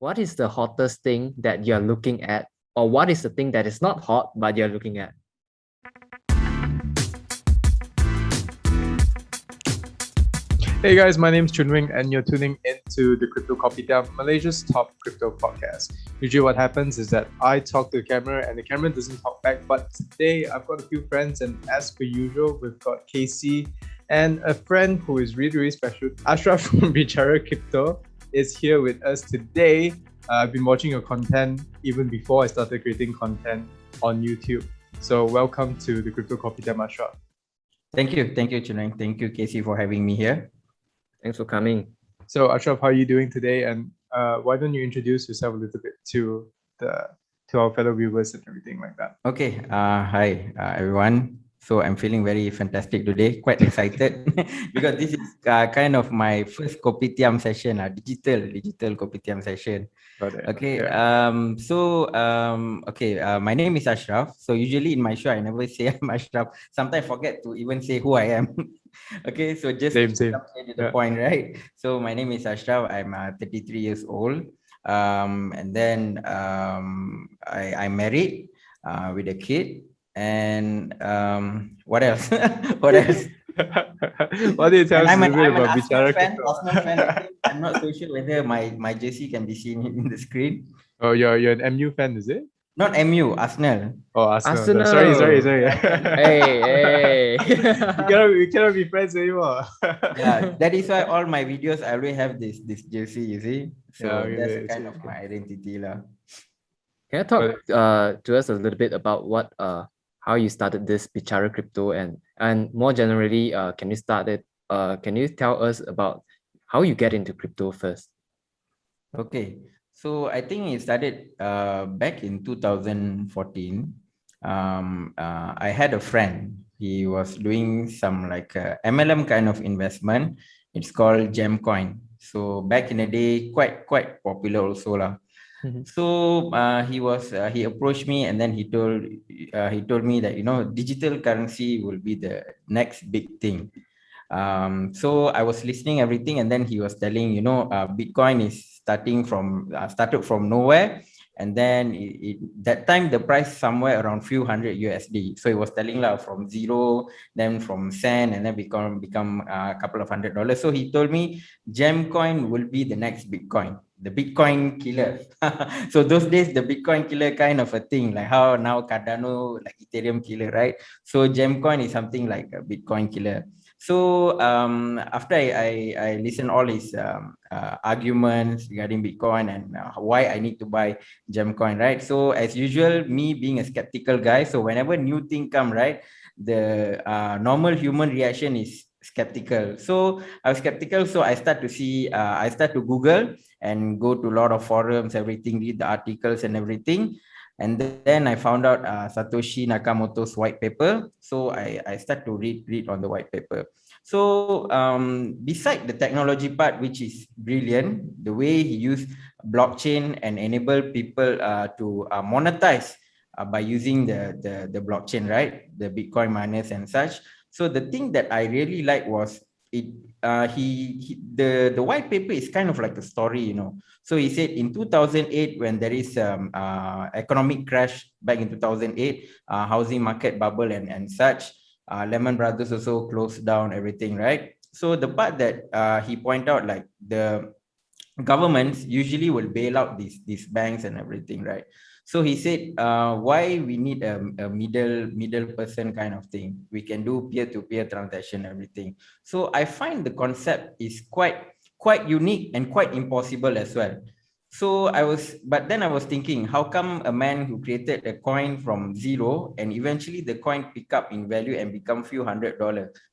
What is the hottest thing that you're looking at? Or what is the thing that is not hot, but you're looking at? Hey guys, my name is Chun Weng and you're tuning into the Crypto Kopitiam, Malaysia's top crypto podcast. Usually what happens is that I talk to the camera and the camera doesn't talk back, but today I've got a few friends and as per usual, we've got KC and a friend who is really, really special. Asyraf from Bicara Krypto is here with us today. I've been watching your content even before I started creating content on YouTube. So welcome to the Crypto Kopitiam, Asyraf. Thank you, Chun Weng. Thank you, KC, for having me here. Thanks for coming. So Asyraf, how are you doing today? And why don't you introduce yourself a little bit to our fellow viewers and everything like that? Okay. Hi, everyone. So I'm feeling very fantastic today. Quite excited because this is kind of my first Kopitiam session, digital Kopitiam session. Got it. Okay. Yeah. My name is Asyraf. So usually in my show, I never say I'm Asyraf. Sometimes I forget to even say who I am. Okay. So just Same. to the point, right? So my name is Asyraf. I'm 33 years old. I'm married with a kid. And what else? What else? What do you tell us a little bit about Bicara Krypto? Arsenal fan. I'm not so sure whether my jersey can be seen in the screen. Oh, you're an MU fan, is it? Not MU, Arsenal. Oh, Arsenal. Sorry. Hey. We cannot be friends anymore. Yeah, that is why all my videos I always have this jersey, you see. So yeah, that's kind of my identity lah. Can you talk to us a little bit about how you started this Bicara Krypto and more generally, can you tell us about how you get into crypto first? Okay, so I think it started back in 2014. I had a friend. He was doing some like MLM kind of investment. It's called Gemcoin. So back in the day, quite popular also lah. So he approached me and then he told me that digital currency will be the next big thing. So I was listening everything and then he was telling Bitcoin is started from nowhere, and then that time the price somewhere around few hundred USD. So he was telling from zero, then from cent, and then become a couple of $100. So he told me Gemcoin will be the next Bitcoin, the Bitcoin killer. So those days the Bitcoin killer kind of a thing, like how now Cardano like Ethereum killer, right? So Gemcoin is something like a Bitcoin killer. So after I listened all his arguments regarding Bitcoin and why I need to buy Gemcoin, right? So as usual, me being a skeptical guy, so whenever new thing come, right, the normal human reaction is skeptical. So I was skeptical, so I start to Google and go to a lot of forums, everything, read the articles and everything. And then I found out Satoshi Nakamoto's white paper. So I start to read on the white paper. So beside the technology part, which is brilliant, the way he used blockchain and enable people to monetize by using the blockchain, right? The Bitcoin miners and such. So the thing that I really like was the white paper is kind of like a story, So he said in 2008, when there is economic crash back in 2008, housing market bubble and such, Lehman Brothers also closed down everything, right? So the part that he pointed out, like the governments usually will bail out these banks and everything, right? So he said, why we need a middle person kind of thing? We can do peer-to-peer transaction, everything. So I find the concept is quite unique and quite impossible as well. So but then I was thinking, how come a man who created a coin from zero and eventually the coin pick up in value and become few $100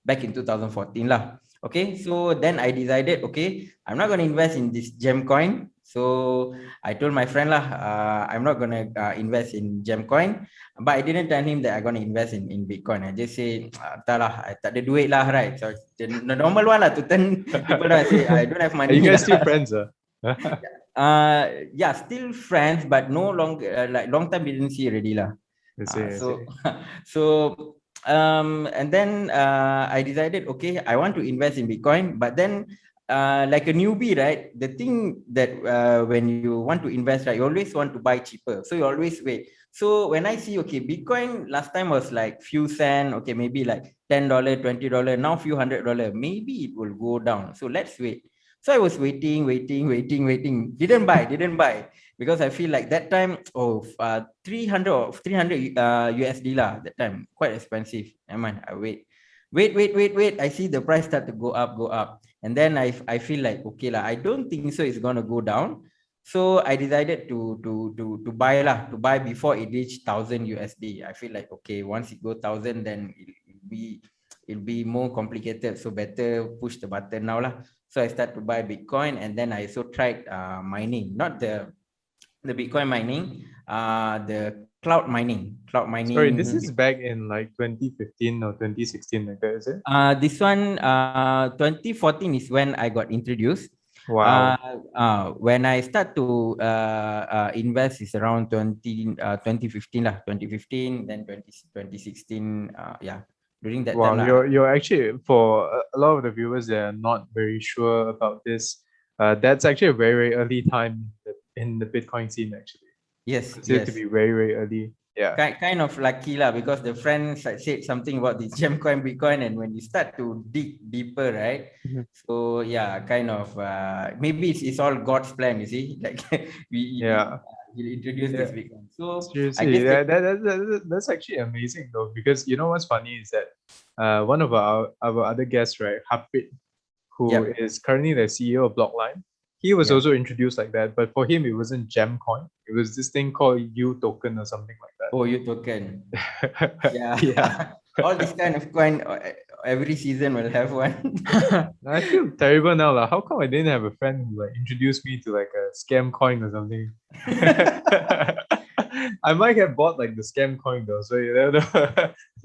back in 2014 lah. Okay, so then I decided, okay, I'm not going to invest in this Gemcoin. So I told my friend I'm not going to invest in Gemcoin, but I didn't tell him that I'm going to invest in Bitcoin. I just say, tak ada duit lah, right? So the normal one to turn people I say, I don't have money. Are you guys still friends? Yeah, still friends, but no longer, like long time didn't see already lah. And then I decided, okay, I want to invest in Bitcoin, but then like a newbie, right? The thing that when you want to invest, right, you always want to buy cheaper. So you always wait. So when I see, okay, Bitcoin last time was like few cent, okay, maybe like $10, $20, now few $100, maybe it will go down. So let's wait. So I was waiting. Didn't buy because I feel like that time, 300 or 300 USD lah. That time quite expensive. Never mind, I wait. I see the price start to go up. And then I feel like, okay lah, I don't think so it's gonna go down. So I decided to buy before it reached 1,000 USD. I feel like, okay, once it go 1,000, then it'll be more complicated. So better push the button now lah. So I start to buy Bitcoin, and then I also tried mining, not the Bitcoin mining, the cloud mining. Sorry, this is back in like 2015 or 2016, like that, is it? This one, 2014 is when I got introduced. Wow. When I start to invest is around 2015 lah, 2015, then 2016. Yeah, during that Wow, time lah. you're actually, for a lot of the viewers that are not very sure about this, that's actually a very, very early time in the Bitcoin scene, actually. Yes, Considered to be very, very early. Yeah. Kind of lucky lah, because the friends said something about this Gemcoin, Bitcoin, and when you start to dig deeper, right? So yeah, kind of maybe it's all God's plan, you see, like we introduce this Bitcoin. So seriously, that's actually amazing though, because you know what's funny is that one of our other guests, right, Hapit, who is currently the CEO of Blockline, he was also introduced like that, but for him it wasn't Gemcoin. It was this thing called U token or something like that. Oh, U token. Yeah. All this kind of coin, every season will have one. I feel terrible now. Like, how come I didn't have a friend who like introduced me to like a scam coin or something? I might have bought like the scam coin though. So you know.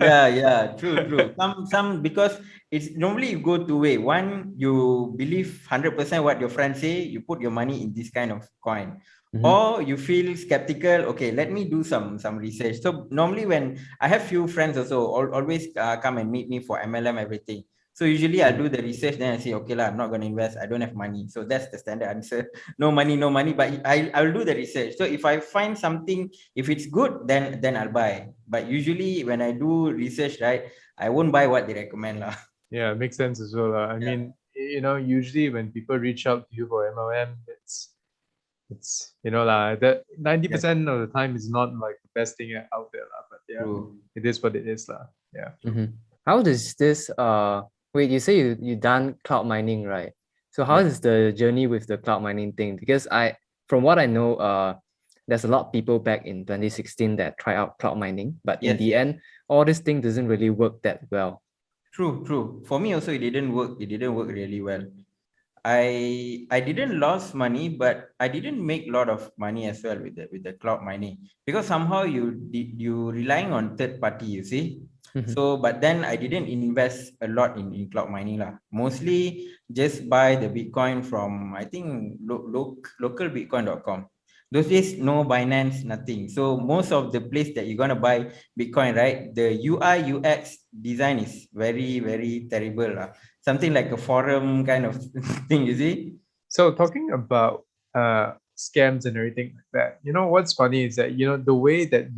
Yeah, true. Some because it's normally you go two way. One, you believe 100% what your friends say, you put your money in this kind of coin. Or you feel skeptical, okay, let me do some research. So normally when I have few friends also always come and meet me for MLM, everything. So usually I'll do the research, then I say, okay lah, I'm not going to invest, I don't have money. So that's the standard answer. No money, but I'll do the research. So if I find something, if it's good, then I'll buy. But usually when I do research, right, I won't buy what they recommend lah. Yeah, it makes sense as well. I mean, you know, usually when people reach out to you for MLM, it's you know that 90% of the time is not like the best thing out there but it is what it is How does this wait, you say you done cloud mining, right? So how is the journey with the cloud mining thing? Because from what I know, there's a lot of people back in 2016 that try out cloud mining, but in the end all this thing doesn't really work that well. True. For me also, it didn't work really well. I didn't lose money, but I didn't make a lot of money as well with the cloud mining, because somehow you relying on third party, you see. So but then I didn't invest a lot in cloud mining lah. Mostly just buy the Bitcoin from, I think, localbitcoin.com. Those days no Binance, nothing. So most of the place that you're gonna buy Bitcoin, right, the UI UX design is very, very terrible lah. Something like a forum kind of thing, you see. So talking about scams and everything like that, you know what's funny is that, you know, the way that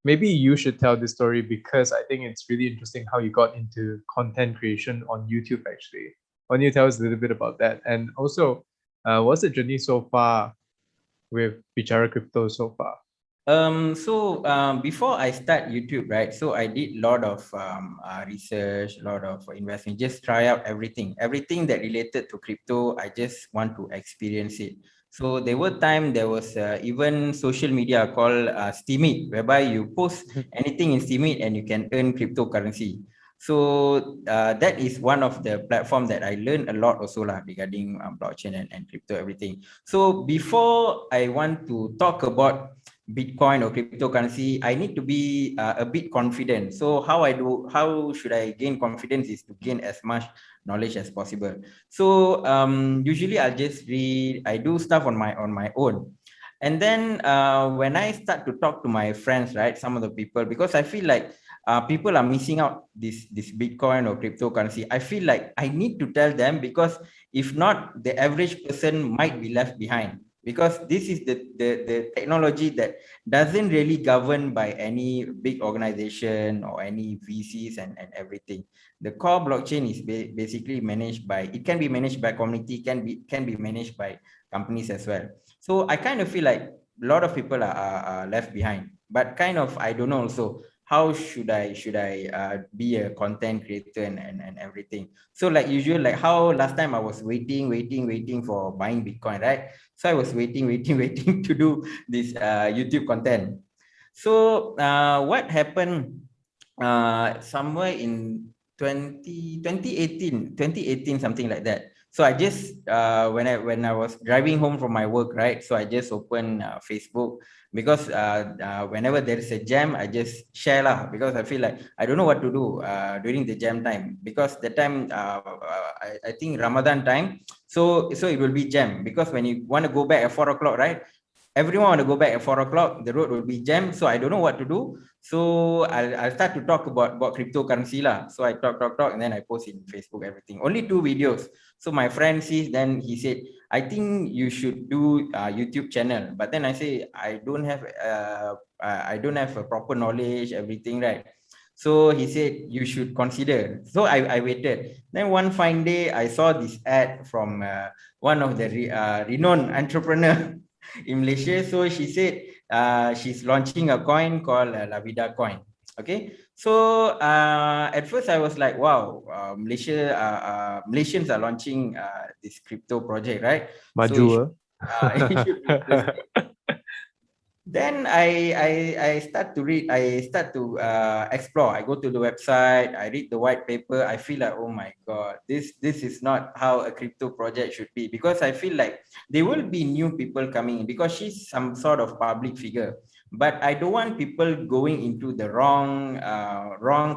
maybe you should tell this story, because I think it's really interesting how you got into content creation on YouTube actually. Why don't you tell us a little bit about that? And also, what's the journey so far with Bicara Krypto so far? Before I start YouTube, right, so I did a lot of research, a lot of investment, just try out everything that related to crypto. I just want to experience it. So there was even social media called Steemit, whereby you post anything in Steemit and you can earn cryptocurrency. So that is one of the platform that I learned a lot also lah, regarding blockchain and crypto, everything. So before I want to talk about Bitcoin or cryptocurrency, I need to be a bit confident. So how should I gain confidence is to gain as much knowledge as possible. So usually I'll just read, I do stuff on my own. And then when I start to talk to my friends, right, some of the people, because I feel like people are missing out this Bitcoin or cryptocurrency. I feel like I need to tell them, because if not, the average person might be left behind, because this is the technology that doesn't really govern by any big organization or any VCs and everything. The core blockchain is basically managed by, it can be managed by community, can be managed by companies as well. So I kind of feel like a lot of people are left behind, but kind of, I don't know also, how should I be a content creator and everything. So like usual, like how last time I was waiting for buying Bitcoin, right? So I was waiting to do this YouTube content. So what happened somewhere in 2018, something like that. So I just when I was driving home from my work, right? So I just opened Facebook, because whenever there is a jam, I just share lah, because I feel like I don't know what to do during the jam time, because the time I think Ramadan time, so it will be jam, because when you want to go back at 4 o'clock, right? Everyone want to go back at 4 o'clock, the road will be jammed. So I don't know what to do. So I'll start to talk about cryptocurrency lah. So I talk, and then I post in Facebook, everything. Only 2 videos. So my friend sees, then he said, I think you should do a YouTube channel. But then I say, I don't have a proper knowledge, everything, right? So he said, you should consider. So I waited. Then one fine day, I saw this ad from one of the renowned entrepreneur in Malaysia. So she said she's launching a coin called Lavida coin. Okay, so at first I was like, wow, Malaysians are launching this crypto project, right? Maju. It should be interesting. Then I start to read, I start to explore. I go to the website, I read the white paper. I feel like, oh my God, this is not how a crypto project should be, because I feel like there will be new people coming in, because she's some sort of public figure. But I don't want people going into the wrong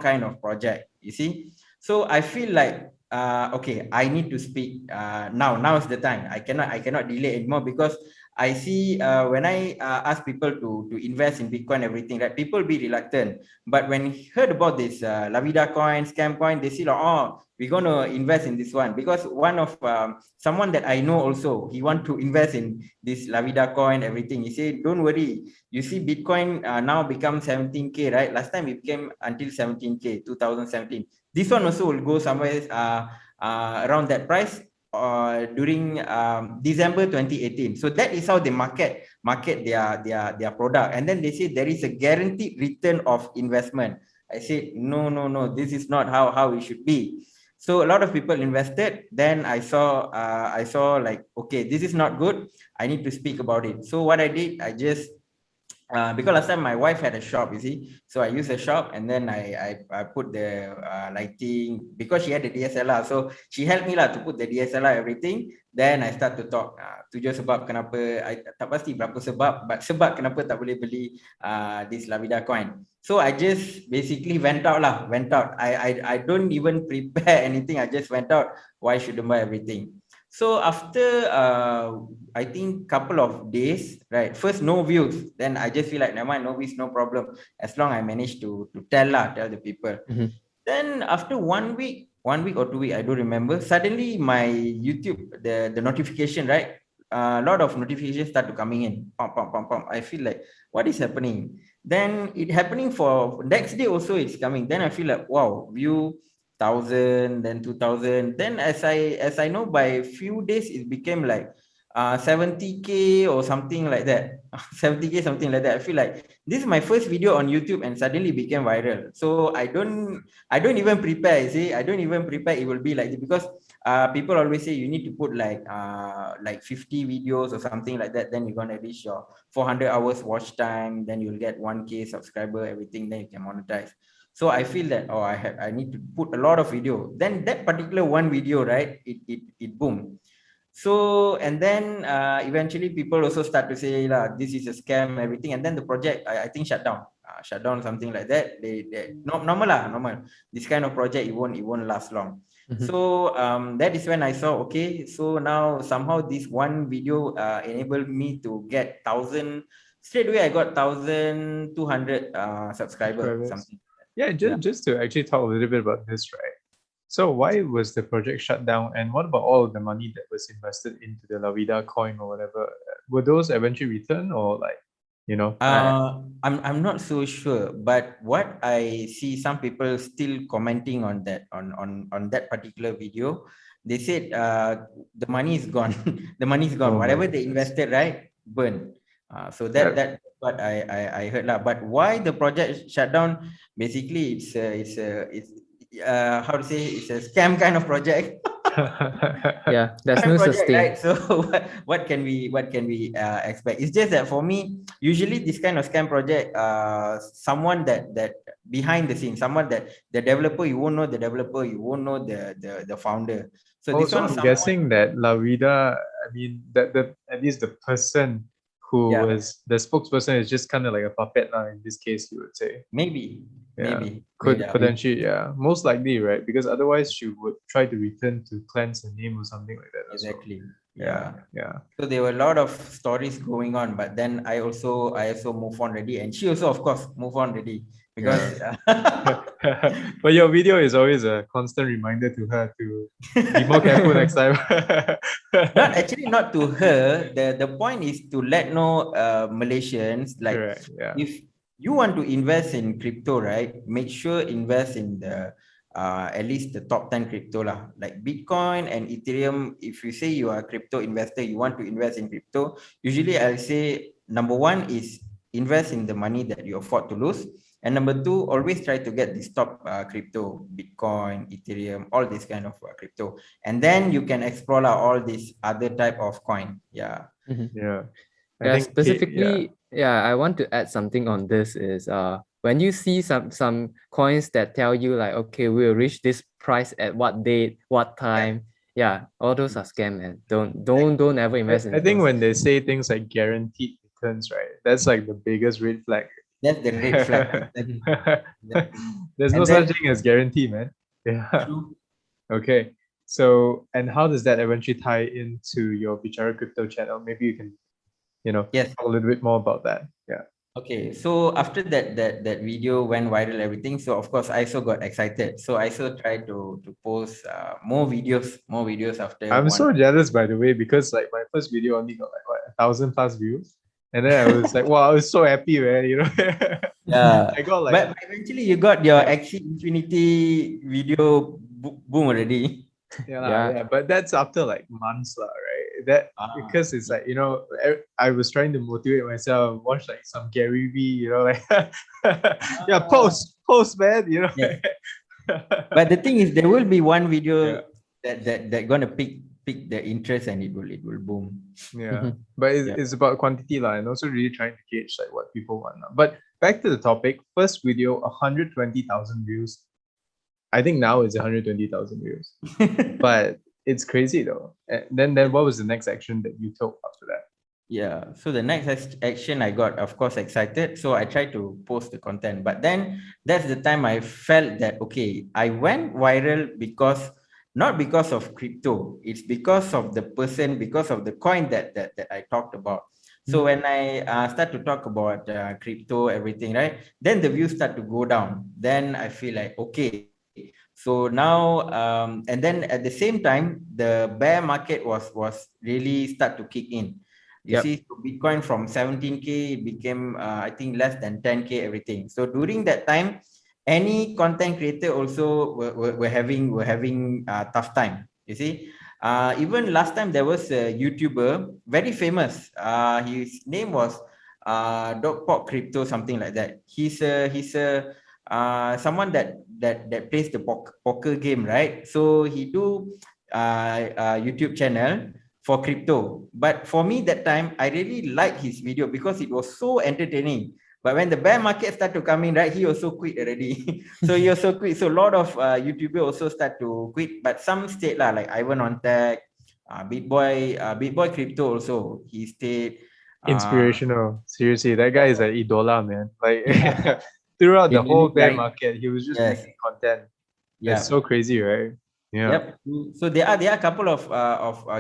kind of project, you see. So I feel like okay, I need to speak now. Now is the time. I cannot delay anymore, because I see when I ask people to invest in Bitcoin, everything, right? People be reluctant. But when heard about this Lavida coin, scam coin, they see like, oh, we're going to invest in this one. Because one of someone that I know also, he want to invest in this Lavida coin, everything. He said, don't worry. You see Bitcoin now become 17K, right? Last time it became until 17K, 2017. This one also will go somewhere around that price during December 2018. So that is how they market their product. And then they say there is a guaranteed return of investment. I said, no, this is not how it should be. So a lot of people invested. Then I saw like, okay, this is not good. I need to speak about it. So what I did, I just because last time my wife had a shop, you see, so I used a shop, and then I put the lighting, because she had the DSLR, so she helped me lah to put the DSLR, everything. Then I start to talk, tujuh sebab kenapa, I tak pasti berapa sebab, but sebab kenapa tak boleh beli this Lavida coin. So I just basically went out. I don't even prepare anything. I just went out. Why shouldn't buy everything? So after I think couple of days, right? First no views, then I just feel like never mind, no views, no problem. As long I manage to tell the people. Mm-hmm. Then after 1 week or 2 weeks, I don't remember. Suddenly my YouTube, the notification, right? A lot of notifications start to coming in. Pump. I feel like, what is happening? Then it happening for next day also, it's coming. Then I feel like, wow, view 1,000, then 2,000. Then as I know, by few days it became like 70K or something like that. 70K, something like that. I feel like this is my first video on YouTube and suddenly became viral. So I don't even prepare. See, I don't even prepare it will be like this, because people always say you need to put like 50 videos or something like that. Then you're gonna reach your 400 hours watch time. Then you'll get 1K subscriber, everything. Then you can monetize. So I feel that, oh, I need to put a lot of video. Then that particular one video, right, it boom. So, and then eventually people also start to say, this is a scam, everything. And then the project, I think shut down, something like that. They normal. This kind of project, it won't last long. Mm-hmm. So that is when I saw, okay, so now somehow this one video enabled me to get 1,000. Straight away, I got 1,200 subscribers, something. Yeah, Yeah. just to actually talk a little bit about this, right? So why was the project shut down, and what about all of the money that was invested into the Lavida coin or whatever? Were those eventually returned, or like, you know? I'm not so sure, but what I see some people still commenting on that on that particular video, they said the money is gone. The money is gone. Oh my Whatever they goodness. invested, right, burn. So Yeah. that's what I heard lah. But why the project shut down? Basically, it's how to say, it's a scam kind of project. Yeah, there's no Project, right? sustain. So what can we expect? It's just that for me, usually this kind of scam project, someone that behind the scenes, someone that the developer, you won't know the developer, you won't know the founder. So Oh, this so one, I'm someone, guessing that Lavida, I mean, that the at least the person who yeah, was the spokesperson is just kind of like a puppet now in this case, you would say. maybe, Yeah, maybe, could yeah, potentially, yeah, most likely, right? Because otherwise she would try to return to cleanse her name or something like that as well. exactly, Yeah, yeah. yeah. So there were a lot of stories going on, but then I also move on already, and she also, of course, move on already Yeah. because But your video is always a constant reminder to her to be more careful next time. not actually, not to her. The point is to let know Malaysians, like, Correct. Yeah. if you want to invest in crypto, right, make sure invest in the at least the top 10 crypto lah, like Bitcoin and Ethereum. If you say you are a crypto investor, you want to invest in crypto, usually I'll say number one is invest in the money that you afford to lose. And number two, always try to get this top crypto, Bitcoin, Ethereum, all this kind of crypto. And then you can explore all these other type of coin. Yeah. Yeah. I Yeah, think specifically, yeah, I want to add something on this is when you see some coins that tell you like, okay, we'll reach this price at what date, what Yeah. time. Yeah, all those are scam, man. Don't ever invest I in think those. when they say things like guaranteed returns, right? That's like the biggest red flag. That's the red flag. Exactly. Exactly. There's no And such then, thing as guarantee, man. Yeah. true. Okay. So, and how does that eventually tie into your Bicara Crypto channel? Maybe you can, Yes. talk a little bit more about that. Yeah. Okay, so after that video went viral, everything. So of course, I also got excited. So I also tried to post more videos after I'm one. so jealous, by the way, because like my first video only got like what 1,000 plus views, and then I was like, wow, I was so happy, man. Yeah, I got like but eventually you got your yeah, Axie Infinity video boom already. yeah, lah, Yeah, yeah. But that's after like months, lah, right? That because it's like I was trying to motivate myself, watch like some Gary V, like yeah, post, man, Yes. But the thing is, there will be one yeah. video that gonna pick the interest, and it will boom. Yeah, but Yeah. it's about quantity lah, and also really trying to gauge like what people want lah. But back to the topic, first video, 120,000 views. I think now it's 120,000 views, but it's crazy though. And then what was the next action that you took after that? Yeah. So the next action, I got, of course, excited. So I tried to post the content, but then that's the time I felt that, okay, I went viral not because of crypto, it's because of the person, because of the coin that I talked about. So when I start to talk about crypto, everything, right? Then the views start to go down. Then I feel like, okay. So now, and then at the same time, the bear market was really start to kick in. You Yep. see, so Bitcoin from 17K became, I think, less than 10K, everything. So during that time, any content creator also were having tough time. You see, even last time there was a YouTuber very famous. His name was Dog Crypto, something like that. He's a someone that plays the poker game, right? So he do YouTube channel for crypto. But for me that time, I really liked his video because it was so entertaining. But when the bear market started to come in, right, he also quit already. So he also quit. So a lot of YouTubers also start to quit. But some stayed lah, like Ivan on Tech, Bitboy Crypto also. He stayed. Inspirational. Seriously, that guy is an idola, man. Like Yeah, throughout he the whole really bear tried. market, he was just Yes. making content. It's Yeah. so crazy, right? Yeah. Yep. So there are a couple of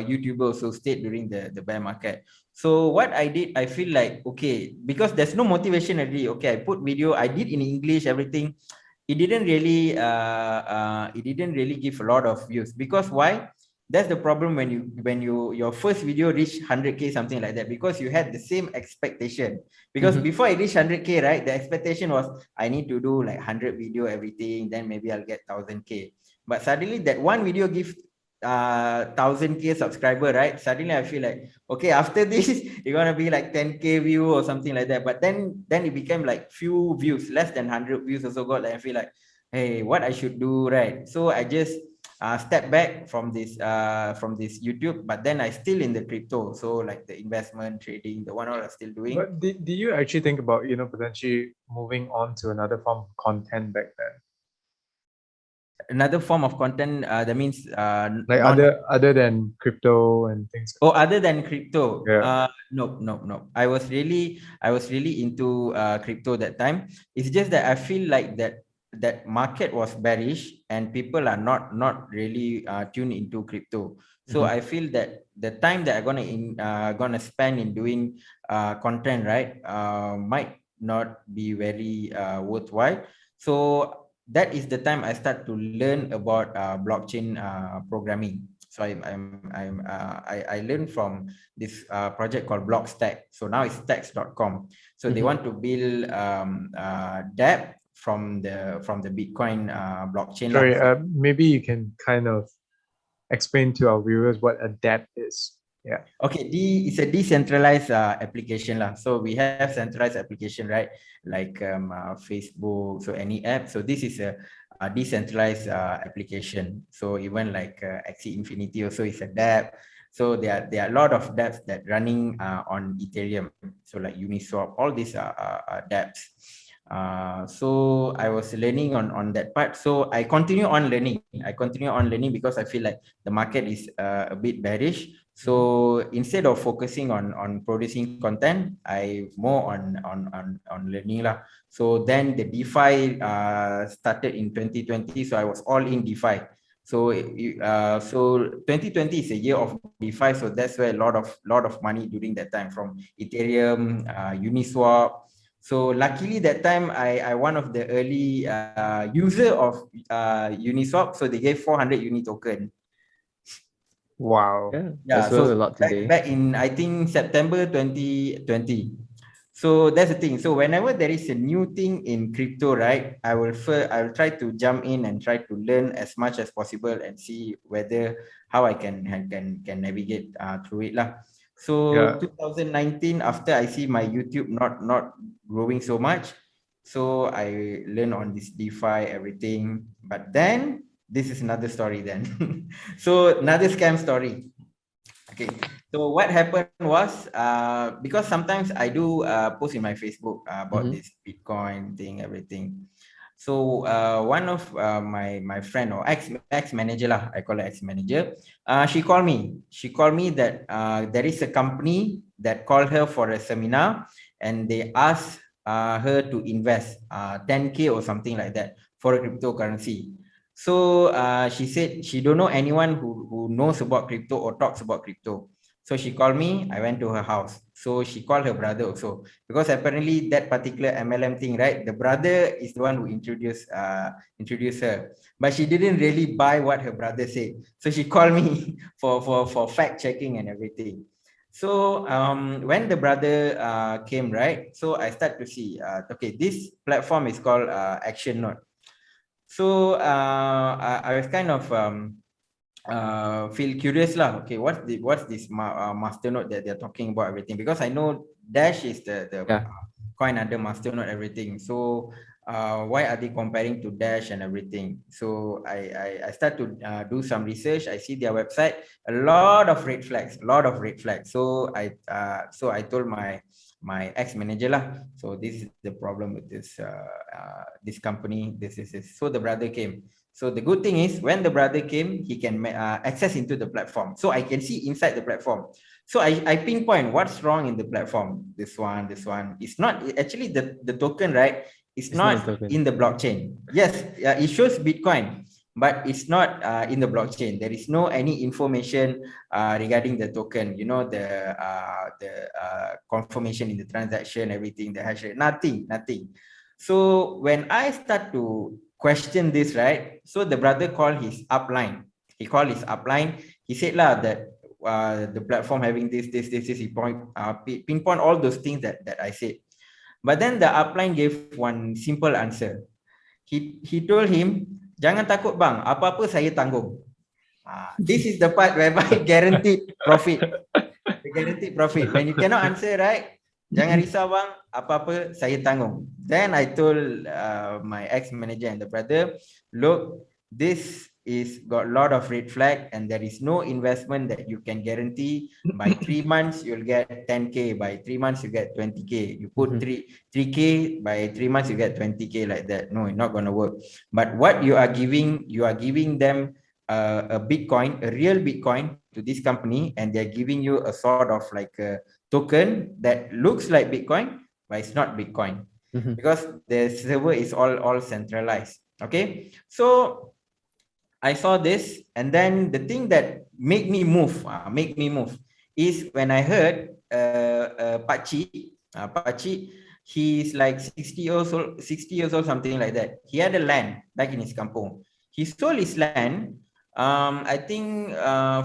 YouTubers who stayed during the bear market. So what I did, I feel like, okay, because there's no motivation already. Okay, I put video, I did in English, everything. it didn't really give a lot of views. Because why? That's the problem when your first video reach 100K, something like that, because you had the same expectation. Because before I reach 100K, right, the expectation was I need to do like 100 video, everything, then maybe I'll get 1000K. But suddenly that one video gives 1000K subscriber, right? Suddenly I feel like, okay, after this you're gonna be like 10K view or something like that. But then it became like few views, less than 100 views also got. Like I feel like, hey, what I should do, right? So I just step back from this YouTube, but then I still in the crypto. So like the investment trading, the one I was still doing. But did you actually think about, potentially moving on to another form of content back then? Another form of content, that means like other than crypto and things. Oh, other than crypto? Yeah. No. I was really into crypto that time. It's just that I feel like that market was bearish and people are not really tuned into crypto. So I feel that the time that I'm gonna spend in doing content, right, might not be very worthwhile. So that is the time I start to learn about blockchain programming. So I learned from this project called Blockstack. So now it's stacks.com. So they want to build dApp from the Bitcoin blockchain. Sorry, maybe you can kind of explain to our viewers what a dApp is. Yeah. Okay, it's a decentralized application lah. So we have centralized application, right? Like Facebook, so any app. So this is a decentralized application. So even like Axie Infinity also is a dApp. So there are a lot of dApps that running on Ethereum. So like Uniswap, all these are dApps. So I was learning on that part. So I continue on learning. Because I feel like the market is a bit bearish. So instead of focusing on producing content, I more on learning lah. So then the DeFi started in 2020. So I was all in DeFi. So 2020 is a year of DeFi. So that's where a lot of money during that time from Ethereum, Uniswap. So luckily that time I one of the early user of Uniswap. So they gave 400 Uni token. Wow. Yeah, so a lot today. Back in, I think, September 2020. So that's the thing. So whenever there is a new thing in crypto, right, I will try to jump in and try to learn as much as possible and see how I can navigate through it lah. So 2019, after I see my YouTube not growing so much, so I learn on this DeFi, everything. But then this is another story then. So another scam story. Okay. So what happened was, because sometimes I do post in my Facebook about this Bitcoin thing, everything. So one of my friend or ex manager lah, I call her ex manager. She called me that there is a company that called her for a seminar and they asked her to invest 10K or something like that for a cryptocurrency. So she said she don't know anyone who knows about crypto or talks about crypto. So she called me. I went to her house. So she called her brother also, because apparently that particular MLM thing, right? The brother is the one who introduced her, but she didn't really buy what her brother said. So she called me for fact checking and everything. So when the brother came, right? So I start to see, okay, this platform is called Action Note. So I was kind of feel curious lah. Okay, what's this masternode that they're talking about, everything? Because I know Dash is the coin under masternode, everything. So why are they comparing to Dash and everything? So I start to do some research. I see their website, a lot of red flags. So I told my ex-manager lah. So this is the problem with this company. This is it. So the brother came. So the good thing is when the brother came, he can access into the platform. So I can see inside the platform. So I pinpoint what's wrong in the platform. This one. It's not actually the token, right? It's not in the blockchain. Yes, it shows Bitcoin, but it's not in the blockchain. There is no any information regarding the token. You know, the confirmation in the transaction, everything, the hash rate, nothing. So when I start to question this, right? So the brother called his upline. He called his upline. He said lah that the platform having this. He pinpoint all those things that I said. But then the upline gave one simple answer. He told him, jangan takut bang, apa-apa saya tanggung. This is the part whereby guaranteed profit. The guaranteed profit. When you cannot answer, right? Jangan risau bang, apa-apa saya tanggung. Then I told my ex-manager and the brother, look, this is got a lot of red flag and there is no investment that you can guarantee. By 3 months, you'll get 10K. By 3 months, you get 20K. You put 3K, by 3 months, you get 20K like that. No, it's not going to work. But what you are giving them a Bitcoin, a real Bitcoin to this company, and they're giving you a sort of like a token that looks like Bitcoin, but it's not Bitcoin because the server is all centralized. Okay, so I saw this, and then the thing that made me move is when I heard Pachi, he's like 60 years old, something like that. He had a land back in his kampung. He sold his land, I think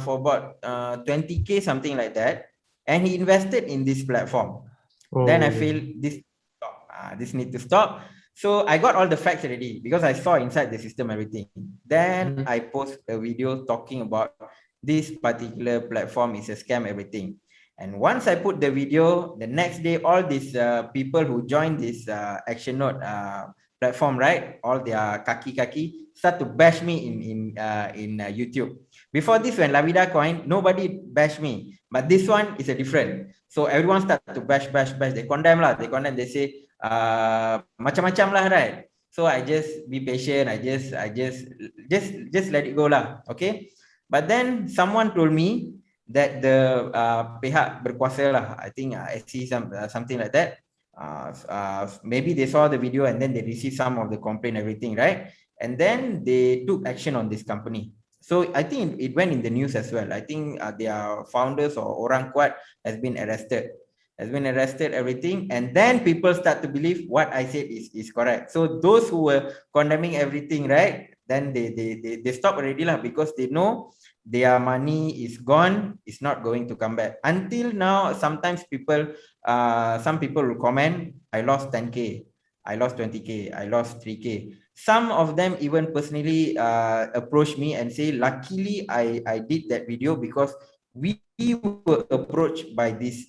for about 20K, something like that, and he invested in this platform. Then I feel this need to stop. So I got all the facts already because I saw inside the system everything. Then I post a video talking about this particular platform is a scam, everything. And once I put the video, the next day, all these people who joined this Action Note platform, right? All their kaki start to bash me in YouTube. Before this, when Lavida coin, nobody bashed me, but this one is a different. So everyone start to bash. They condemn lah. They say macam-macam lah, right? So I just be patient. I just let it go lah. Okay. But then someone told me that the pihak berkuasa lah, I think I see something like that. Maybe they saw the video and then they received some of the complaint, everything, right? And then they took action on this company. So I think it went in the news as well. I think their founders or orang kuat has been arrested, everything. And then people start to believe what I said is correct. So those who were condemning everything, right? Then they stop already lah, because they know their money is gone, it's not going to come back. Until now, sometimes some people will comment, I lost 10K, I lost 20K, I lost 3K. Some of them even personally approach me and say, luckily I did that video because we were approached by these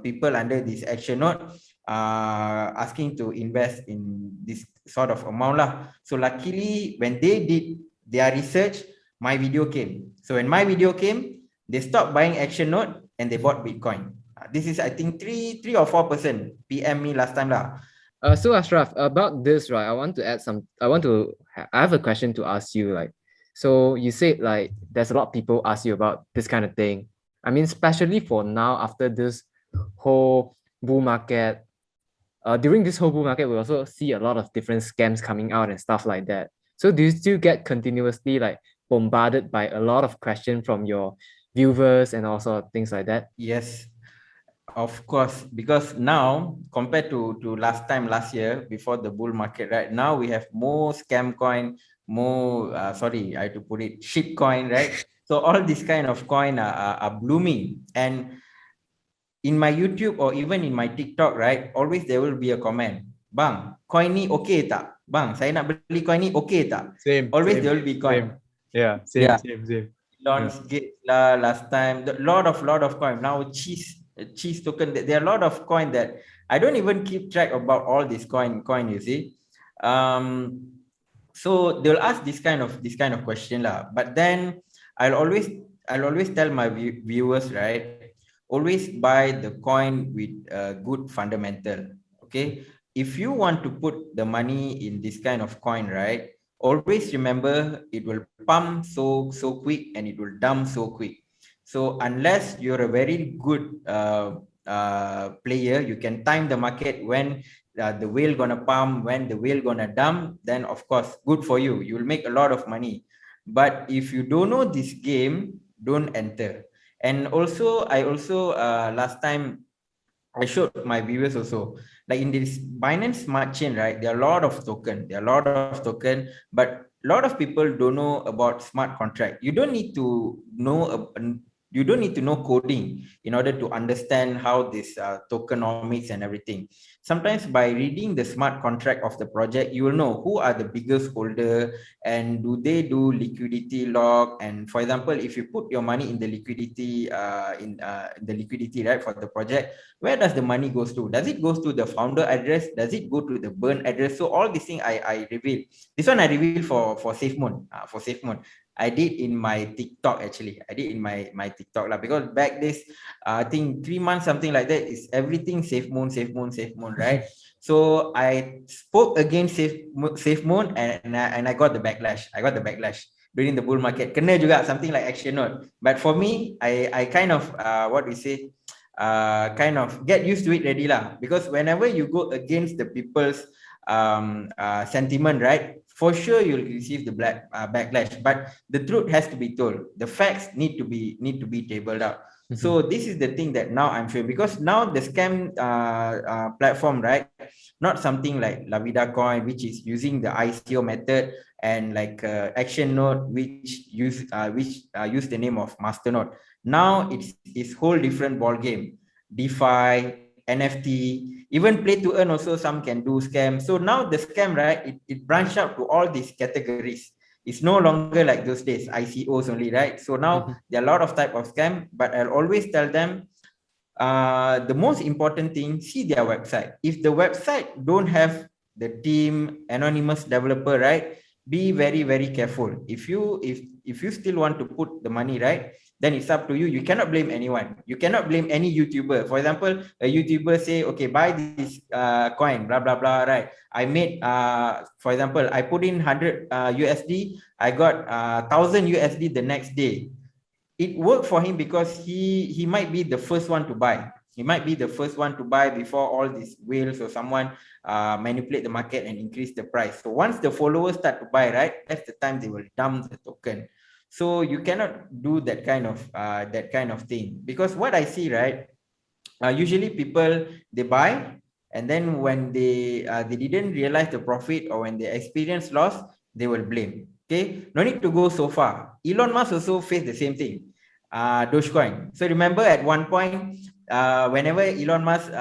people under this action note asking to invest in this sort of amount lah. So luckily when they did their research, my video came. So when my video came, they stopped buying action note and they bought Bitcoin. This is, I think, 3 or 4% PM me last time lah. So Asyraf, about this, right? I have a question to ask you. Like, so you said like there's a lot of people ask you about this kind of thing. I mean, especially for now after this whole bull market. During this whole bull market, we also see a lot of different scams coming out and stuff like that. So do you still get continuously like bombarded by a lot of questions from your viewers and also things like that? Yes, of course, because now compared to last year before the bull market, right? Now we have more scam coin, more sorry, I have to put it, shit coin, right? So all these kind of coin are blooming. And in my YouTube or even in my TikTok, right? Always there will be a comment, bang, coin ni okay tak? Bang, saya nak beli coin ni okay tak? Always there will be coin. Same. Launch Gate lah last time. A lot of coin. Now cheese token. There are a lot of coin that I don't even keep track about all this coin. You see, so they'll ask this kind of question lah. But then I'll always tell my viewers, right? Always buy the coin with good fundamental. Okay, if you want to put the money in this kind of coin, right? Always remember it will pump so quick and it will dump so quick. So unless you're a very good player, you can time the market when the whale gonna pump, when the whale gonna dump, then of course, good for you. You'll make a lot of money. But if you don't know this game, don't enter. And also, I also last time I showed my viewers also, like in this Binance Smart Chain, right? There are a lot of token. There are a lot of token, but a lot of people don't know about smart contract. You don't need to know. You don't need to know coding in order to understand how this tokenomics and everything. Sometimes by reading the smart contract of the project, you will know who are the biggest holder and do they do liquidity lock. And for example, if you put your money in the liquidity, the liquidity, right, for the project, where does the money goes to? Does it goes to the founder address? Does it go to the burn address? So all these things I reveal. This one I reveal for SafeMoon. For SafeMoon, I did in my TikTok actually. I did in my TikTok lah, because back this I think 3 months something like that is everything SafeMoon, SafeMoon, SafeMoon, right? So I spoke against SafeMoon and I got the backlash. I got the backlash during the bull market. Kena juga something like action note. But for me, I kind of what we say, kind of get used to it already lah, because whenever you go against the people's sentiment, right, for sure you'll receive the backlash, but the truth has to be told. The facts need to be tabled out. So this is the thing that now I'm sure, because now the scam platform, right, not something like Lavida coin, which is using the ICO method, and like action node, which use the name of masternode. Now it's whole different ball game. DeFi, NFT, even play to earn also, some can do scam. So now the scam, right, it branched out to all these categories. It's no longer like those days, ICOs only, right? So now there are a lot of type of scam, but I'll always tell them, the most important thing, see their website. If the website don't have the team, anonymous developer, right, be very, very careful. If you still want to put the money, right, then it's up to you. You cannot blame anyone. You cannot blame any YouTuber. For example, a YouTuber say, okay, buy this coin, blah, blah, blah, right? I made, for example, I put in 100 USD, I got 1,000 USD the next day. It worked for him because he might be the first one to buy. He might be the first one to buy before all these whales or someone manipulate the market and increase the price. So once the followers start to buy, right, that's the time they will dump the token. So you cannot do that kind of thing, because what I see, right, usually people, they buy, and then when they didn't realize the profit, or when they experience loss, they will blame. Okay, no need to go so far. Elon Musk also faced the same thing. Dogecoin. So remember at one point, whenever Elon Musk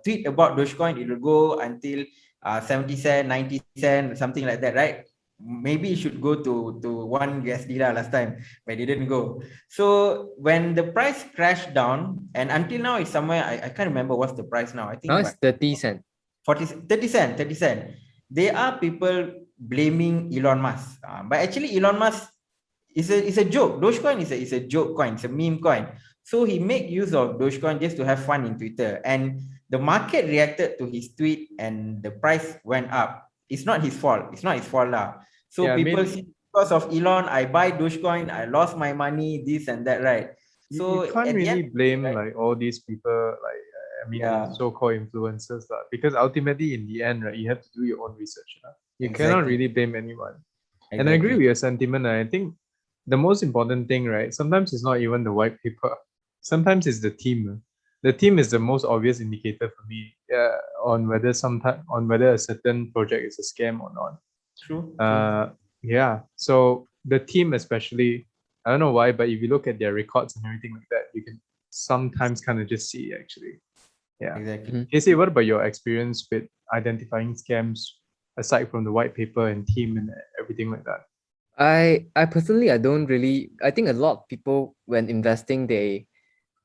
tweet about Dogecoin, it will go until 70 cent, 90 cent, something like that, right? Maybe it should go to $1 lah last time, but it didn't go. So when the price crashed down, and until now it's somewhere, I can't remember what's the price now. I think now it's 30 cents. 30 cent. There are people blaming Elon Musk, but actually Elon Musk is a joke. Dogecoin is a joke coin. It's a meme coin. So he make use of Dogecoin just to have fun in Twitter, and the market reacted to his tweet, and the price went up. It's not his fault. It's not his fault lah. So yeah, people see, because of Elon, I buy Dogecoin, I lost my money, this and that, right? So you can't really blame, right, like all these people, like so-called influencers, because ultimately in the end, right, you have to do your own research. You cannot really blame anyone. And I agree with your sentiment. I think the most important thing, right, sometimes it's not even the white paper. Sometimes it's the team. The team is the most obvious indicator for me on whether a certain project is a scam or not. True. Yeah. So the team especially, I don't know why, but if you look at their records and everything like that, you can sometimes kind of just see actually. Yeah. Exactly. KC, what about your experience with identifying scams aside from the white paper and team and everything like that? I personally, I don't really, I think a lot of people when investing,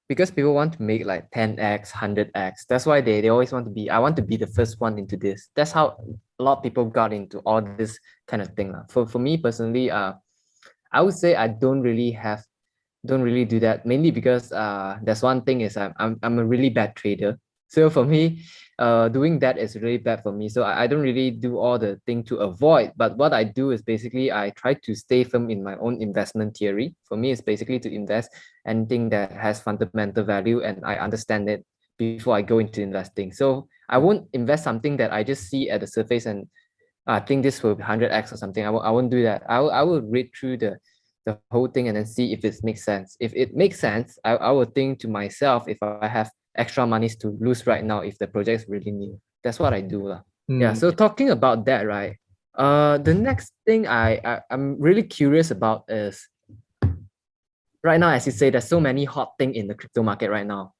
because people want to make like 10x, 100x. That's why they always want to be, I want to be the first one into this. That's how a lot of people got into all this kind of thing. For me personally, I would say I don't really do that, mainly because there's one thing is I'm a really bad trader. So for me, doing that is really bad for me. So I don't really do all the thing to avoid. But what I do is basically I try to stay firm in my own investment theory. For me, it's basically to invest anything that has fundamental value and I understand it before I go into investing. So I won't invest something that I just see at the surface and I think this will be 100x or something. I won't do that. I will read through the whole thing and then see if it makes sense. If it makes sense, I will think to myself, if I have extra monies to lose right now if the project is really new. That's what I do lah. Yeah. So talking about that, right? The next thing I'm really curious about is right now, as you say, there's so many hot thing in the crypto market right now.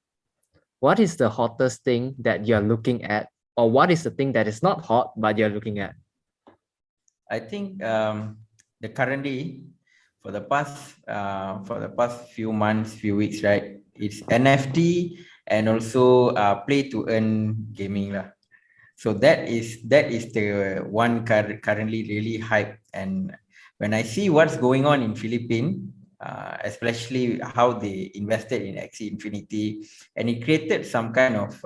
What is the hottest thing that you're looking at, or what is the thing that is not hot but you're looking at? I think the currently for the past few months, few weeks, right? It's NFT and also play to earn gaming lah. So that is the one currently really hype. And when I see what's going on in Philippines, especially how they invested in Axie Infinity, and it created some kind of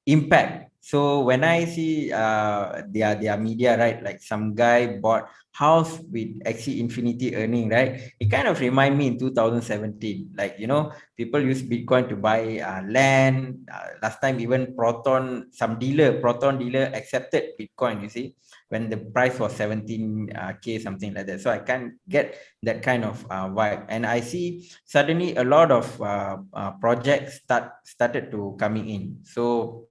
impact. So when I see their media, right, like some guy bought house with Axie Infinity earning, right, it kind of remind me in 2017, like, you know, people use Bitcoin to buy land. Last time even Proton dealer accepted Bitcoin, you see, when the price was 17K, something like that. So I can get that kind of vibe. And I see suddenly a lot of projects started to coming in. So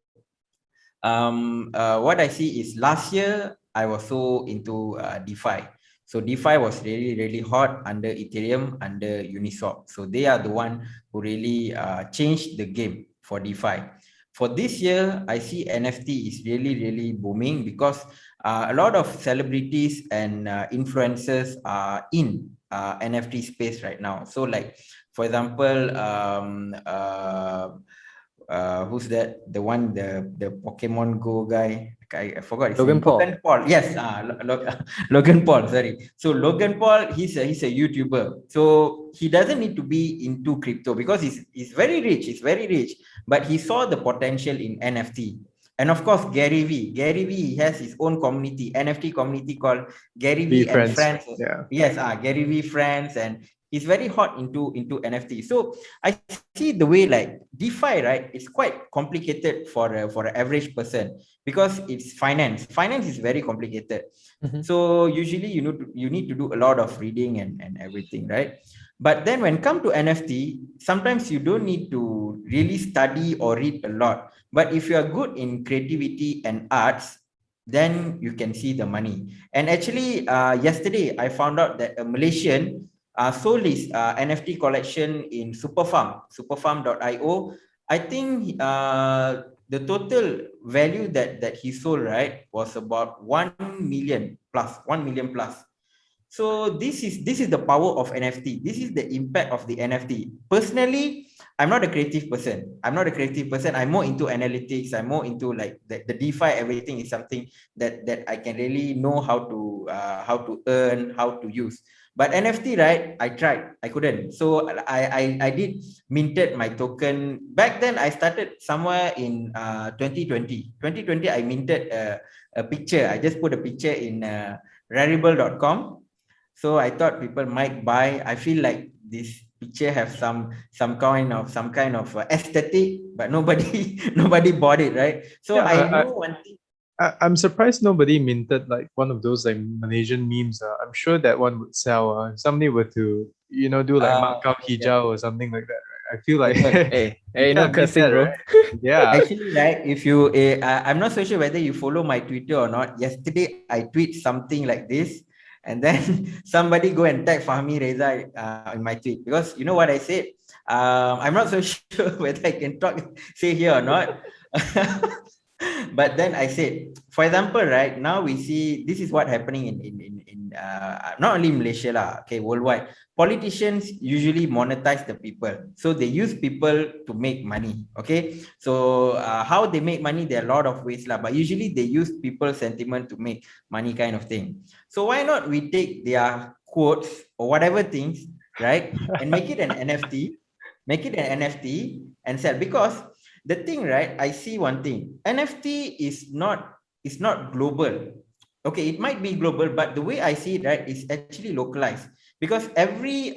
what I see is last year I was so into DeFi. So DeFi was really hot under Ethereum, under Uniswap. So they are the one who really changed the game for DeFi. For this year, I see NFT is really booming because a lot of celebrities and influencers are in NFT space right now. So like, for example, who's that? The one, the Pokemon Go guy. I forgot his Logan name. Paul. Logan Paul. Yes, Logan Paul. Sorry. So Logan Paul, he's a YouTuber. So he doesn't need to be into crypto because he's very rich. He's very rich, but he saw the potential in NFT. And of course, Gary V. He has his own community, NFT community called Gary V and Friends. Yeah. Yes, Gary V Friends, and he's very hot into NFT. So I see the way like DeFi, right? It's quite complicated for an average person because it's finance. Finance is very complicated. So usually you need to do a lot of reading and everything, right? But then when come to NFT, sometimes you don't need to really study or read a lot. But if you are good in creativity and arts, then you can see the money. And actually, yesterday I found out that a Malaysian sold his NFT collection in superfarm.io. I think the total value that he sold, right, was about 1 million plus. So this is the power of NFT. This is the impact of the NFT. Personally, I'm not a creative person. I'm more into analytics. I'm more into like the DeFi. Everything is something that I can really know how to earn, how to use. But NFT, right? I tried. I couldn't. So I did minted my token. Back then, I started somewhere in 2020. 2020, I minted a picture. I just put a picture in rarible.com. So I thought people might buy. I feel like this picture have some kind of aesthetic, but nobody bought it, right? So Yeah, I know one thing. I'm surprised nobody minted like one of those like Malaysian memes. I'm sure that one would sell. If somebody were to, you know, do like markup hijau or something like that, right? I feel like Hey, no can't beat cursing, that, bro. right? Yeah. Actually, right, if you, I'm not so sure whether you follow my Twitter or not. Yesterday, I tweet something like this, and then somebody go and tag Fahmi Reza in my tweet because you know what I said. I'm not so sure whether I can say here or not. But then I said, for example, right now we see this is what happening in not only Malaysia lah, okay, worldwide. Politicians usually monetize the people, so they use people to make money. Okay, so how they make money, there are a lot of ways lah, but usually they use people's sentiment to make money, kind of thing. So why not we take their quotes or whatever things, right, and make it an NFT, and sell? Because the thing, right, I see one thing. NFT is not global. Okay, it might be global, but the way I see it, right, is actually localized because every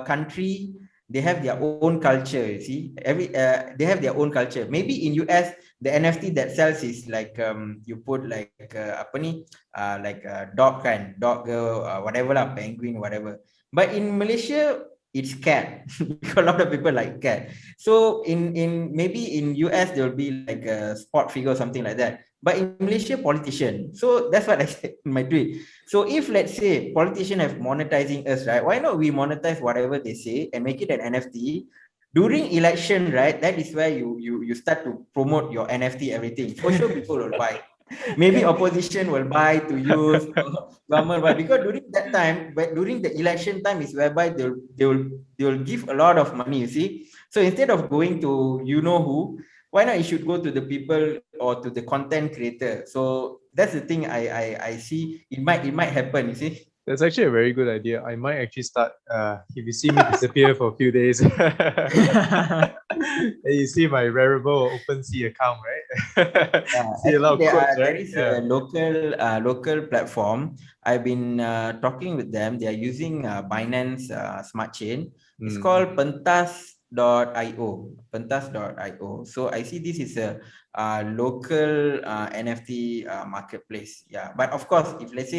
country, they have their own culture. You see, they have their own culture. Maybe in US, the NFT that sells is like you put like like a dog girl, whatever lah, penguin, whatever. But in Malaysia, it's cat. A lot of people like cat. So in maybe in US there will be like a sport figure or something like that. But in Malaysia, politician. So that's what I said in my tweet. So if let's say politicians have monetizing us, right? Why not we monetize whatever they say and make it an NFT? During election, right? That is where you start to promote your NFT everything. For sure, people will buy. Maybe opposition will buy to use, government buy, because during that time, but during the election time is whereby they will give a lot of money. You see, so instead of going to you know who, why not you should go to the people or to the content creator. So that's the thing I see. It might happen. You see. That's actually a very good idea. I might actually start, if you see me disappear for a few days, and you see my Rarible OpenSea account, right? See a lot of quotes, There right? is a local platform. I've been talking with them. They are using Binance Smart Chain. It's called Pentas.io. Pentas.io. So I see this is a local NFT marketplace. Yeah, but of course, if let's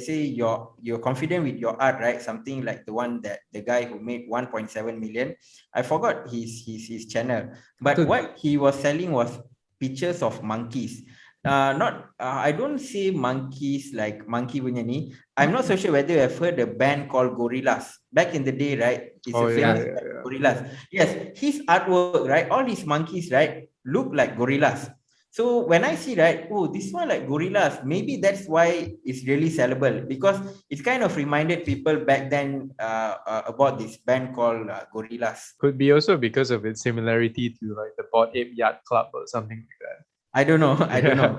say you're confident with your art, right? Something like the one that the guy who made 1.7 million. I forgot his channel, but what he was selling was pictures of monkeys. Not I don't say monkeys like monkey punya ni. I'm not so sure whether you have heard a band called Gorillas back in the day, right? It's a famous band, Gorillas. Yes, his artwork, right? All his monkeys, right, look like gorillas. So when I see, right, oh, this one like gorillas, maybe that's why it's really sellable, because it kind of reminded people back then about this band called Gorillas. Could be also because of its similarity to like the Bored Ape Yacht Club or something like that. I don't know.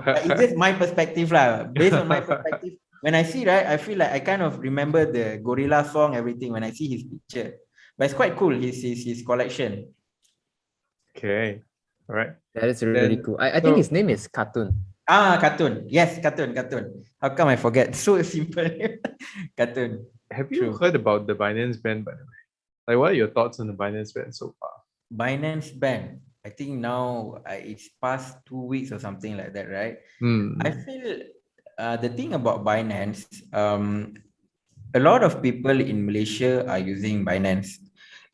But it's just my perspective lah. Based on my perspective, when I see, right, I feel like I kind of remember the Gorilla song, everything when I see his picture. But it's quite cool, his collection. Okay. All right. That is really cool. I think his name is Cartoon. Cartoon. Yes, cartoon. How come I forget? So simple. Cartoon. Have you heard about the Binance Ban, by the way? Like, what are your thoughts on the Binance Ban so far? Binance Ban. I think now it's past 2 weeks or something like that, right? I feel the thing about Binance, a lot of people in Malaysia are using Binance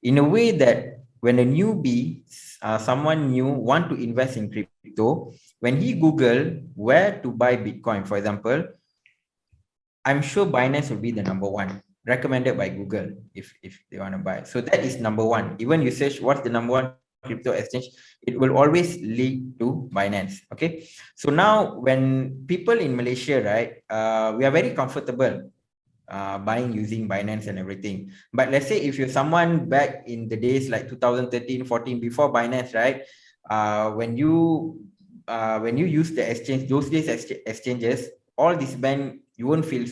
in a way that when a newbie, someone new want to invest in crypto, when he Google where to buy Bitcoin, for example, I'm sure Binance will be the number one recommended by Google if they want to buy. So that is number one. Even you search what's the number one crypto exchange, it will always lead to Binance. Okay. So now when people in Malaysia, right, we are very comfortable buying using Binance and everything. But let's say if you're someone back in the days like 2013, 14, before Binance, right? When you use the exchange, those days exchanges, all this ban, you won't feel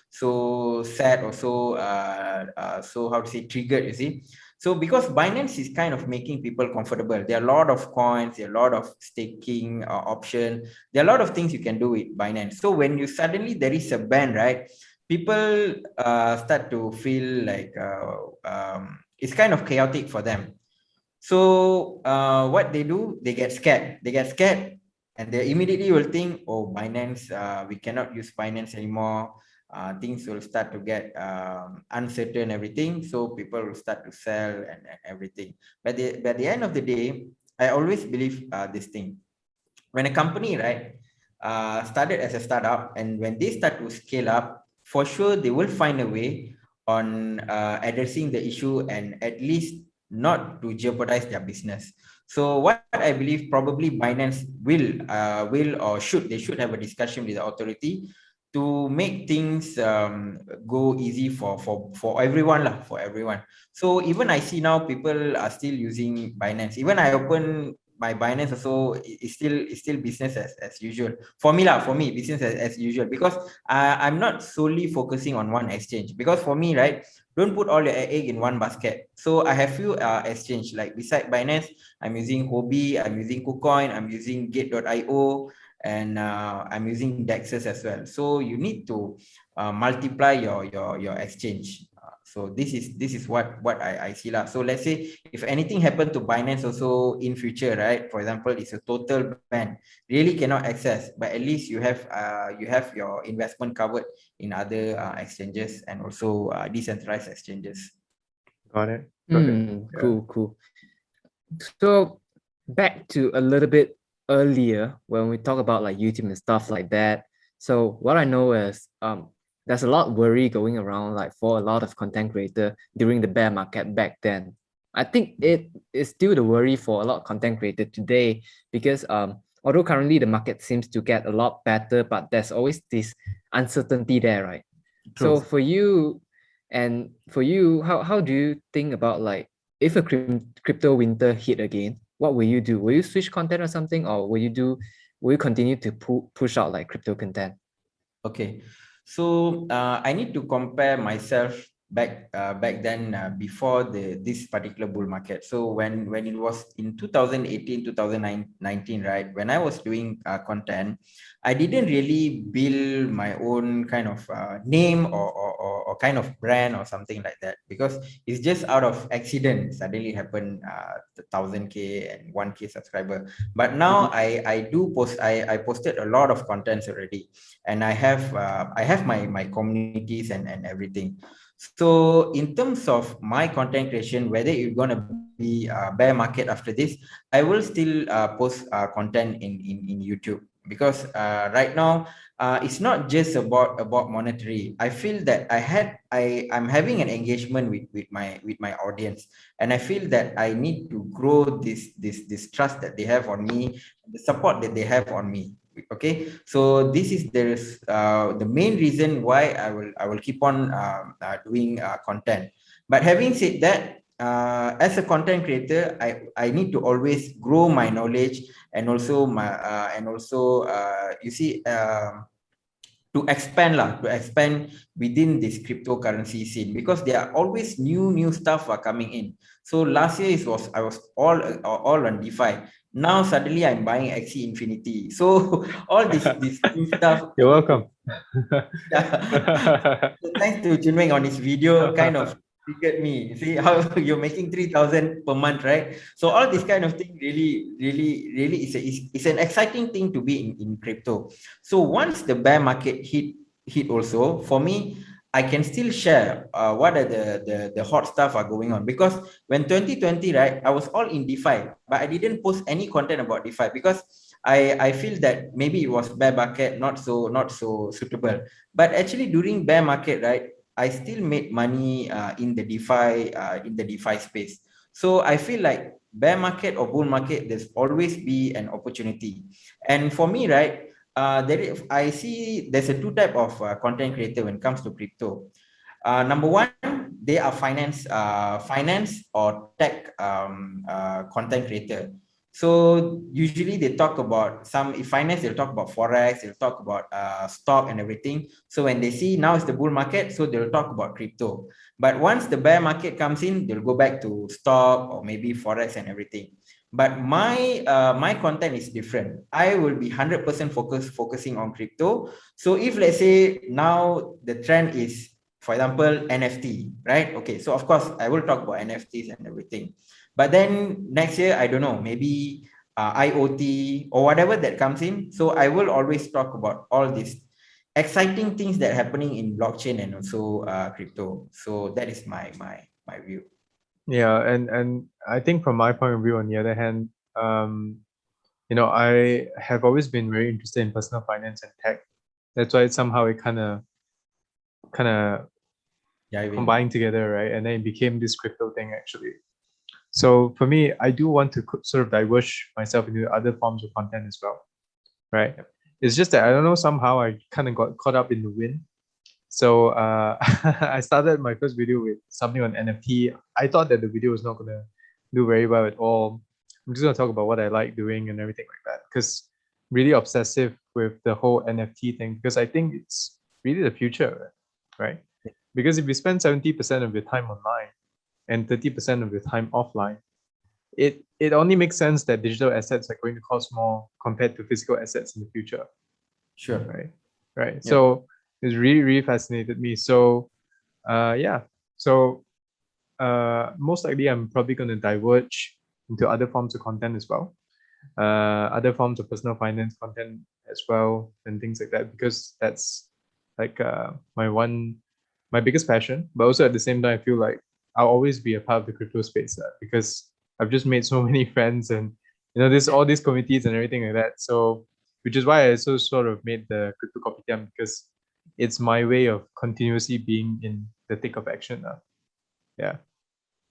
so sad or so how to say triggered, you see. So because Binance is kind of making people comfortable, there are a lot of coins, there are a lot of staking option, there are a lot of things you can do with Binance. So when you suddenly there is a ban, right, people start to feel like it's kind of chaotic for them. So what they do, they get scared, and they immediately will think, oh, Binance, we cannot use Binance anymore. Things will start to get uncertain, everything. So people will start to sell and everything. But by the end of the day, I always believe this thing. When a company, right, started as a startup, and when they start to scale up, for sure they will find a way on addressing the issue and at least not to jeopardize their business. So what I believe, probably Binance will or should have a discussion with the authority to make things go easy for everyone lah, for everyone. So even I see now people are still using Binance. Even I open my Binance also, is still business as usual for me lah. For me, business as usual, because I'm not solely focusing on one exchange. Because for me, right, don't put all your egg in one basket. So I have few exchange, like beside Binance, I'm using Hobby, I'm using KuCoin, I'm using Gate.io, and I'm using Dexes as well. So you need to multiply your exchange. So this is what I see lah. So let's say if anything happen to Binance also in future, right? For example, it's a total ban, really cannot access, but at least you have your investment covered in other exchanges and also decentralized exchanges. Got it. Got it. Yeah. Cool. So back to a little bit earlier when we talk about like YouTube and stuff like that. So what I know is there's a lot of worry going around like for a lot of content creator during the bear market back then. I think it is still the worry for a lot of content creator today because although currently the market seems to get a lot better, but there's always this uncertainty there, right? True. So for you, how do you think about like if a crypto winter hit again, what will you do? Will you switch content or something, or will you continue to push out like crypto content? Okay, so I need to compare myself back then before this particular bull market. So when it was in 2018 2019, right, when I was doing content, I didn't really build my own kind of name or kind of brand or something like that, because it's just out of accident suddenly happened, the 1000K and 1K subscriber. But now I posted a lot of contents already, and I have my communities and everything. So in terms of my content creation, whether you're gonna be a bear market after this, I will still post content in YouTube, because right now it's not just about monetary. I feel that I'm having an engagement with my audience, and I feel that I need to grow this trust that they have on me, the support that they have on me. Okay, so this is the main reason why I will keep on doing content. But having said that, as a content creator, I need to always grow my knowledge, and also you see, to expand within this cryptocurrency scene, because there are always new stuff are coming in. So last year I was all on DeFi. Now suddenly I'm buying XC Infinity. So all this new stuff. You're welcome. So thanks to Chun Weng on his video, kind of triggered me. See how you're making 3,000 per month, right? So all this kind of thing really is an exciting thing to be in crypto. So once the bear market hit also, for me, I can still share what are the hot stuff are going on, because when 2020, right, I was all in DeFi, but I didn't post any content about DeFi because I feel that maybe it was bear market, not so suitable. But actually during bear market, right, I still made money in the DeFi space. So I feel like bear market or bull market, there's always be an opportunity. And for me, right, I see there's a two type of content creator when it comes to crypto. Number one, they are finance or tech content creator. So usually they talk about finance, they'll talk about forex, they'll talk about stock and everything. So when they see now it's the bull market, so they'll talk about crypto. But once the bear market comes in, they'll go back to stock or maybe forex and everything. But my content is different. I will be 100% focusing on crypto. So if let's say now the trend is, for example, NFT, right? Okay, so of course I will talk about NFTs and everything. But then next year, I don't know, maybe IoT or whatever that comes in. So I will always talk about all these exciting things that are happening in blockchain and also crypto. So that is my view. Yeah, and I think from my point of view, on the other hand, I have always been very interested in personal finance and tech. That's why somehow it kind of combined together, right? And then it became this crypto thing actually. So for me, I do want to sort of diverge myself into other forms of content as well, right? It's just that I don't know, somehow I kind of got caught up in the wind. So I started my first video with something on NFT. I thought that the video was not going to do very well at all. I'm just going to talk about what I like doing and everything like that, because really obsessive with the whole NFT thing, because I think it's really the future, right? Because if you spend 70% of your time online and 30% of your time offline, it only makes sense that digital assets are going to cost more compared to physical assets in the future. Sure. Right. Yep. So it's really fascinated me. So So most likely I'm probably going to diverge into other forms of content as well, other forms of personal finance content as well, and things like that, because that's like my biggest passion. But also at the same time, I feel like I'll always be a part of the crypto space, because I've just made so many friends, and there's all these committees and everything like that. So which is why I also sort of made the Crypto Kopitiam, because it's my way of continuously being in the thick of action. Yeah.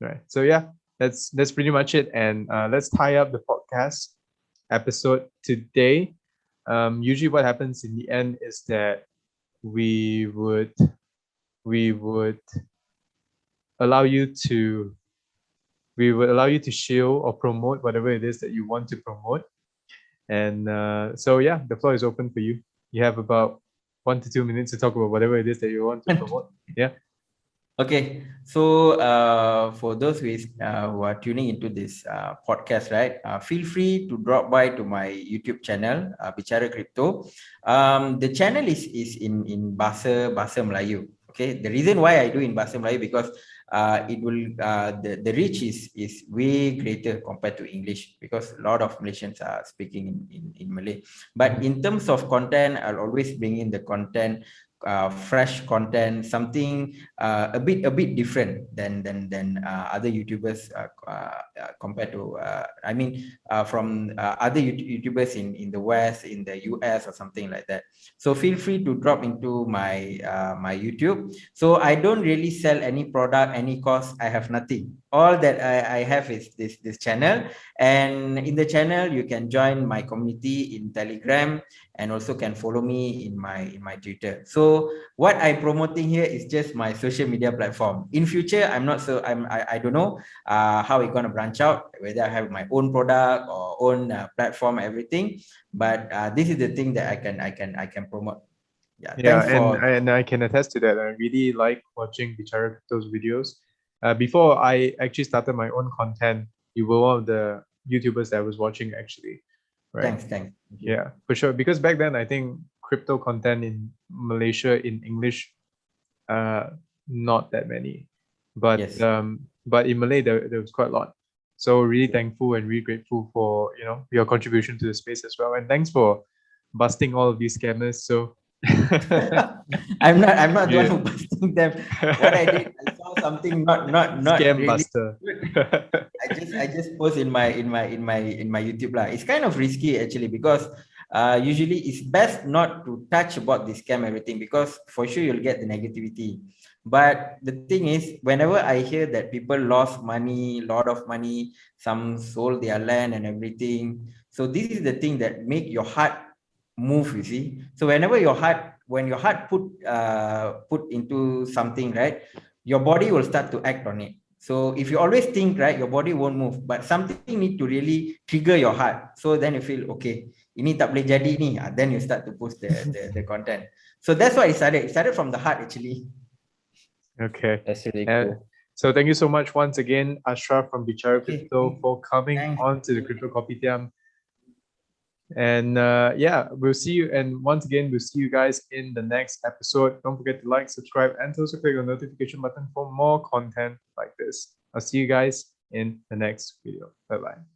Right. So yeah, that's pretty much it. And let's tie up the podcast episode today. Usually what happens in the end is that we would allow you to show or promote whatever it is that you want to promote. And so yeah, the floor is open for you. You have about 1 to 2 minutes to talk about whatever it is that you want to promote. Yeah. Okay, so for those who are tuning into this podcast, right, feel free to drop by to my YouTube channel, Bicara Krypto. The channel is in Bahasa Melayu. Okay, the reason why I do in Bahasa Melayu, because it will the reach is way greater compared to English, because a lot of Malaysians are speaking in Malay. But in terms of content, I'll always bring in the content, fresh content, something a bit different than other YouTubers, compared to from other YouTubers in the West, in the US, or something like that. So feel free to drop into my my YouTube. So I don't really sell any product, any cost. I have nothing. All that I have is this channel, and in the channel you can join my community in Telegram, and also can follow me in my Twitter. So what I'm promoting here is just my social media platform. In future, I'm not so I don't know how it's gonna branch out, whether I have my own product or own platform, everything. But this is the thing that I can promote. Yeah, Yeah, thanks for. and I can attest to that. I really like watching Bicara Krypto's videos. Before I actually started my own content, you were one of the YouTubers that I was watching, actually. Right. Thanks. Yeah, for sure. Because back then, I think crypto content in Malaysia in English, not that many, but Yes. but in Malay there was quite a lot. So really thankful and really grateful for your contribution to the space as well, and thanks for busting all of these scammers. So I'm not the one yeah. who busting them. What I did, I saw something not Scam really buster. good. I just post in my YouTube lah. It's kind of risky actually, because usually it's best not to touch about the scam everything, because for sure you'll get the negativity. But the thing is, whenever I hear that people lost money, lot of money, some sold their land and everything. So this is the thing that make your heart move, you see. So whenever when your heart put into something, right, your body will start to act on it. So if you always think, right, your body won't move, but something need to really trigger your heart. So then you feel, okay, ini tak boleh jadi ni, then you start to post the content. So that's why it started from the heart actually. Okay. That's really cool. So thank you so much once again, Asyraf from Bicara Krypto, for coming on to the Crypto Kopitiam. And yeah, we'll see you. And once again, we'll see you guys in the next episode. Don't forget to like, subscribe, and also click on the notification button for more content like this. I'll see you guys in the next video. Bye-bye.